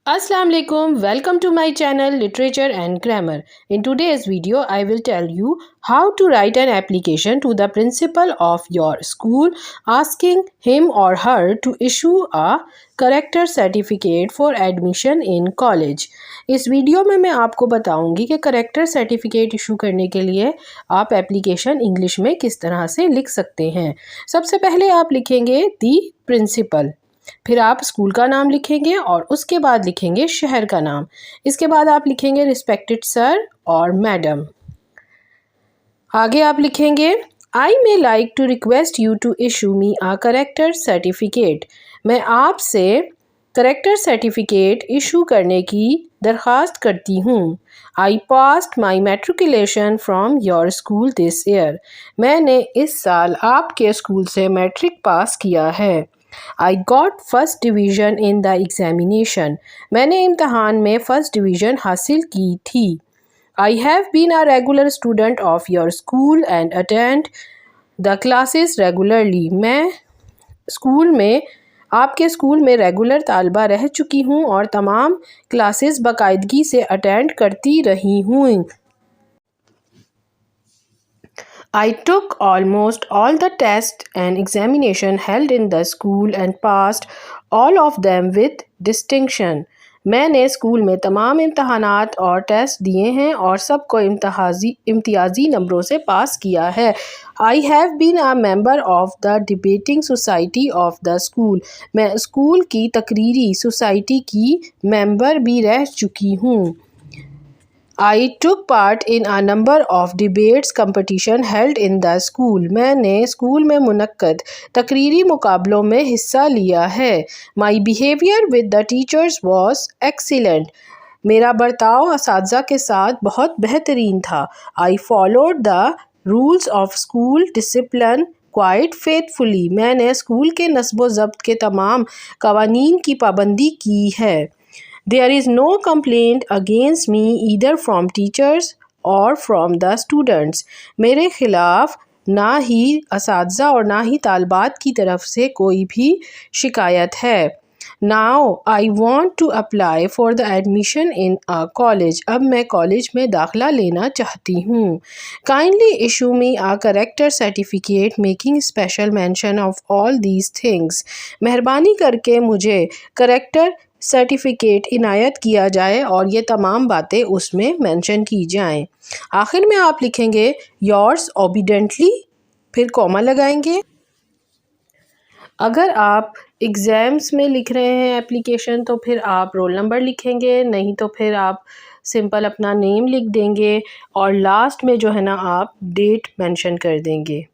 Assalamu alaikum, welcome to my channel Literature and Grammar. In today's video, I will tell you how to write an application to the principal of your school asking him or her to issue a character certificate for admission in college. इस video में मैं आपको बताऊंगी कि character certificate issue करने के लिए आप एप्लीकेशन इंग्लिश में किस तरह से लिख सकते हैं। सबसे पहले आप लिखेंगे दी प्रिंसिपल, फिर आप स्कूल का नाम लिखेंगे और उसके बाद लिखेंगे शहर का नाम। इसके बाद आप लिखेंगे रिस्पेक्टेड सर और मैडम। आगे आप लिखेंगे I may like to request you to issue me a character certificate. मैं आपसे करेक्टर सर्टिफिकेट इशू करने की दरख्वास्त करती हूँ। I passed my matriculation from your school this year. मैंने इस साल आपके स्कूल से मैट्रिक पास किया है। I got first division in the examination. मैंने इम्तहान में फर्स्ट डिवीज़न हासिल की थी। I have been a regular student of your school and attend the classes regularly. मैं आपके स्कूल में रेगुलर तालबा रह चुकी हूँ और तमाम क्लासेस बाकायदगी से अटेंड करती रही हूँ। I took almost all the tests and examination held in the school and passed all of them with distinction. मैंने स्कूल में तमाम इम्तहानात और टेस्ट दिए हैं और सबको इम्तियाजी नंबरों से पास किया है। I have been a member of the debating society of the school. मैं स्कूल की तकरीरी सोसाइटी की मेंबर भी रह चुकी हूँ। I took part in a number of debates competition held in the school. मैंने स्कूल में मुनक्कद तकरीरी मुकाबलों में हिस्सा लिया है। My behavior with the teachers was excellent. मेरा बर्ताव असातिज़ा के साथ बहुत बेहतरीन था। I followed the rules of school discipline quite faithfully. मैंने स्कूल के नस्ब व ज़ब्त के तमाम कवानीन की पाबंदी की है। There is no complaint against me either from teachers or from the students. मेरे खिलाफ ना ही असातिज़ा और ना ही तालबात की तरफ से कोई भी शिकायत है। Now I want to apply for the admission in a college. अब मैं कॉलेज में दाखिला लेना चाहती हूँ। Kindly issue me a character certificate making special mention of all these things. मेहरबानी करके मुझे करेक्टर सर्टिफिकेट इनायत किया जाए और ये तमाम बातें उसमें मेंशन की जाएं। आखिर में आप लिखेंगे योर्स ओबीडेंटली, फिर कॉमा लगाएंगे। अगर आप एग्ज़ाम्स में लिख रहे हैं एप्लीकेशन तो फिर आप रोल नंबर लिखेंगे, नहीं तो फिर आप सिंपल अपना नेम लिख देंगे और लास्ट में जो है ना आप डेट मेंशन कर देंगे।